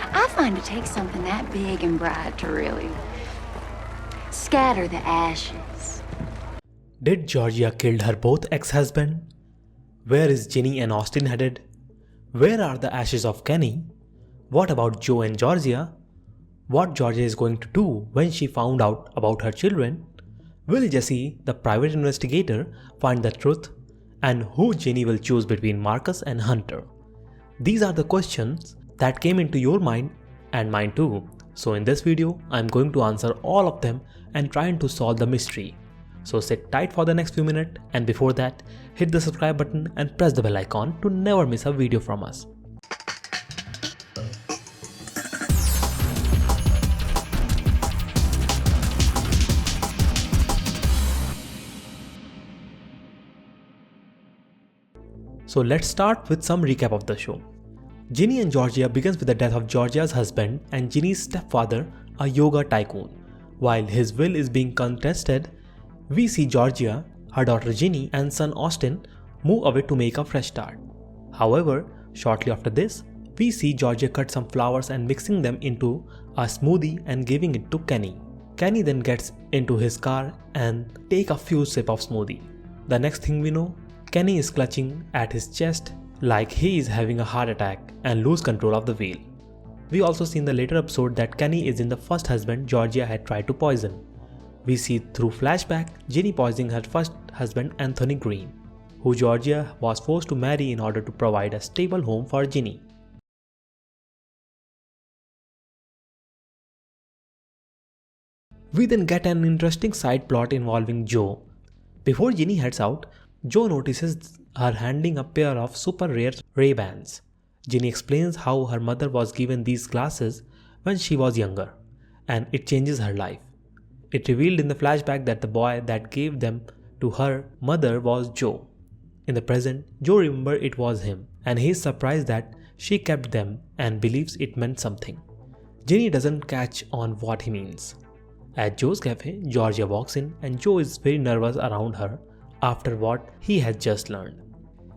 I find it takes something that big and bright to really scatter the ashes. Did Georgia kill her both ex-husbands? Where is Ginny and Austin headed? Where are the ashes of Kenny? What about Joe and Georgia? What Georgia is going to do when she found out about her children? Will Jesse, the private investigator, find the truth? And who Ginny will choose between Marcus and Hunter? These are the questions that came into your mind and mine too. So in this video, I am going to answer all of them and trying to solve the mystery. So sit tight for the next few minutes, and before that, hit the subscribe button and press the bell icon to never miss a video from us. So let's start with some recap of the show. Ginny and Georgia begins with the death of Georgia's husband and Ginny's stepfather, a yoga tycoon. While his will is being contested, we see Georgia, her daughter Ginny and son Austin move away to make a fresh start. However, shortly after this, we see Georgia cut some flowers and mixing them into a smoothie and giving it to Kenny. Kenny then gets into his car and take a few sips of smoothie. The next thing we know, Kenny is clutching at his chest like he is having a heart attack and lose control of the wheel. We also see in the later episode that Kenny is in the first husband Georgia had tried to poison. We see through flashback Ginny poisoning her first husband Anthony Green, who Georgia was forced to marry in order to provide a stable home for Ginny. We then get an interesting side plot involving Joe. Before Ginny heads out, Joe notices her handing a pair of super rare Ray-Bans. Ginny explains how her mother was given these glasses when she was younger, and it changes her life. It revealed in the flashback that the boy that gave them to her mother was Joe. In the present, Joe remembers it was him, and he is surprised that she kept them and believes it meant something. Ginny doesn't catch on what he means. At Joe's cafe, Georgia walks in and Joe is very nervous around her after what he has just learned.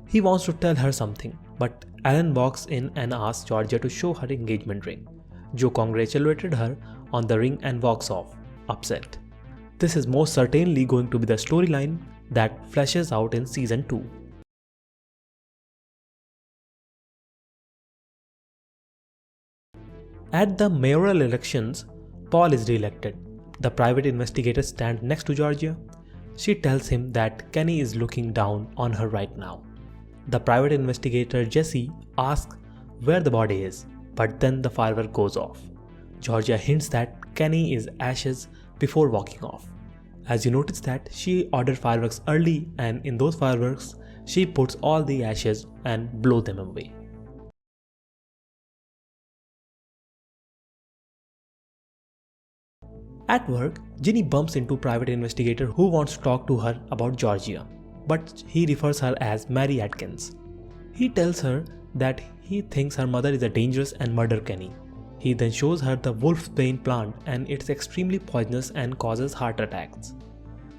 He wants to tell her something, but Alan walks in and asks Georgia to show her engagement ring. Joe congratulated her on the ring and walks off, upset. This is most certainly going to be the storyline that fleshes out in season 2. At the mayoral elections, Paul is re-elected. The private investigator stands next to Georgia. She tells him that Kenny is looking down on her right now. The private investigator Jesse asks where the body is, but then the firework goes off. Georgia hints that Kenny is ashes before walking off. As you notice that she ordered fireworks early, and in those fireworks she puts all the ashes and blow them away. At work, Ginny bumps into private investigator who wants to talk to her about Georgia, but he refers her as Mary Atkins. He tells her that he thinks her mother is a dangerous and murder Kenny. He then shows her the wolfsbane plant and it's extremely poisonous and causes heart attacks.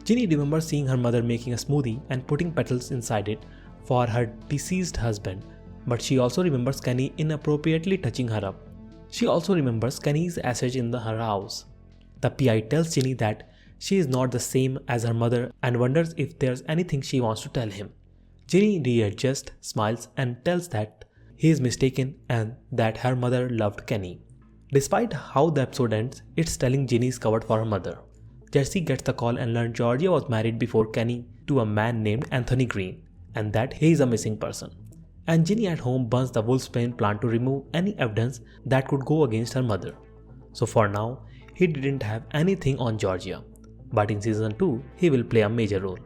Ginny remembers seeing her mother making a smoothie and putting petals inside it for her deceased husband, but she also remembers Kenny inappropriately touching her up. She also remembers Kenny's ashes in her house. The PI tells Ginny that she is not the same as her mother and wonders if there's anything she wants to tell him. Ginny readjusts, smiles and tells that he is mistaken and that her mother loved Kenny. Despite how the episode ends, it's telling Ginny is covered for her mother. Jesse gets the call and learns Georgia was married before Kenny to a man named Anthony Green and that he is a missing person. And Ginny at home burns the wolfsbane plant to remove any evidence that could go against her mother. So for now, he didn't have anything on Georgia, but in season 2, he will play a major role.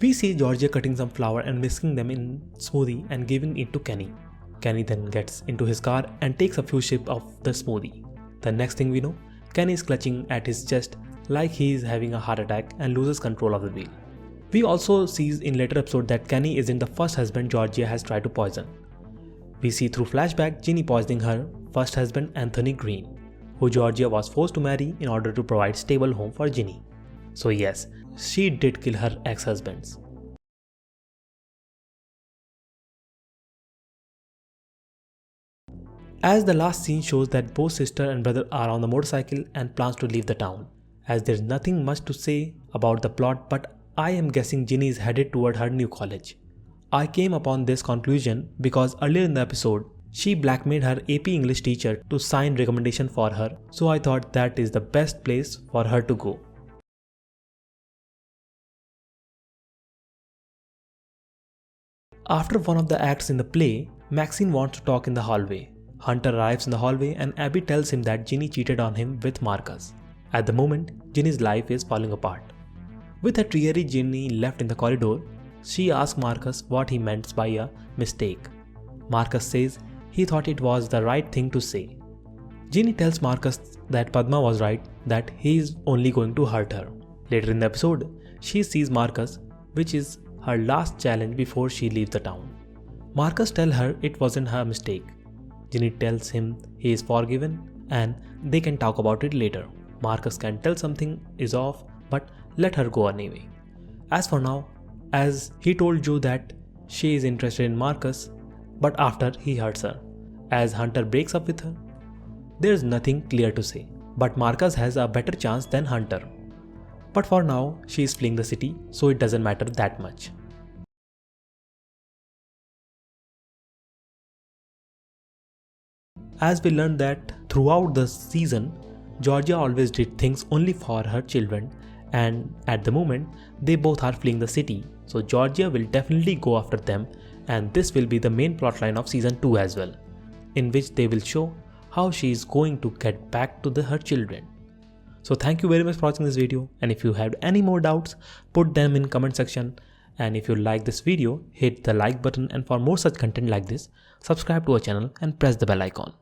We see Georgia cutting some flower and mixing them in smoothie and giving it to Kenny. Kenny then gets into his car and takes a few sips of the smoothie. The next thing we know, Kenny is clutching at his chest like he is having a heart attack and loses control of the wheel. We also see in later episode that Kenny isn't the first husband Georgia has tried to poison. We see through flashback Ginny poisoning her first husband Anthony Green, who Georgia was forced to marry in order to provide stable home for Ginny. So yes, she did kill her ex-husbands. As the last scene shows that both sister and brother are on the motorcycle and plans to leave the town. As there's nothing much to say about the plot, but I am guessing Ginny is headed toward her new college. I came upon this conclusion because earlier in the episode, she blackmailed her AP English teacher to sign recommendation for her, so I thought that is the best place for her to go. After one of the acts in the play, Maxine wants to talk in the hallway. Hunter arrives in the hallway and Abby tells him that Ginny cheated on him with Marcus. At the moment, Ginny's life is falling apart. With a teary Ginny left in the corridor, she asks Marcus what he meant by a mistake. Marcus says he thought it was the right thing to say. Ginny tells Marcus that Padma was right, that he is only going to hurt her. Later in the episode, she sees Marcus, which is her last challenge before she leaves the town. Marcus tells her it wasn't her mistake. Ginny tells him he is forgiven and they can talk about it later. Marcus can tell something is off, but let her go anyway. As for now, as he told Joe that she is interested in Marcus, but after he hurts her. As Hunter breaks up with her, there is nothing clear to say, but Marcus has a better chance than Hunter. But for now, she is fleeing the city, so it doesn't matter that much. As we learned that throughout the season, Georgia always did things only for her children, and at the moment, they both are fleeing the city, so Georgia will definitely go after them, and this will be the main plotline of season 2 as well, in which they will show how she is going to get back to her children. So thank you very much for watching this video, and if you have any more doubts, put them in comment section, and if you like this video, hit the like button, and for more such content like this, subscribe to our channel and press the bell icon.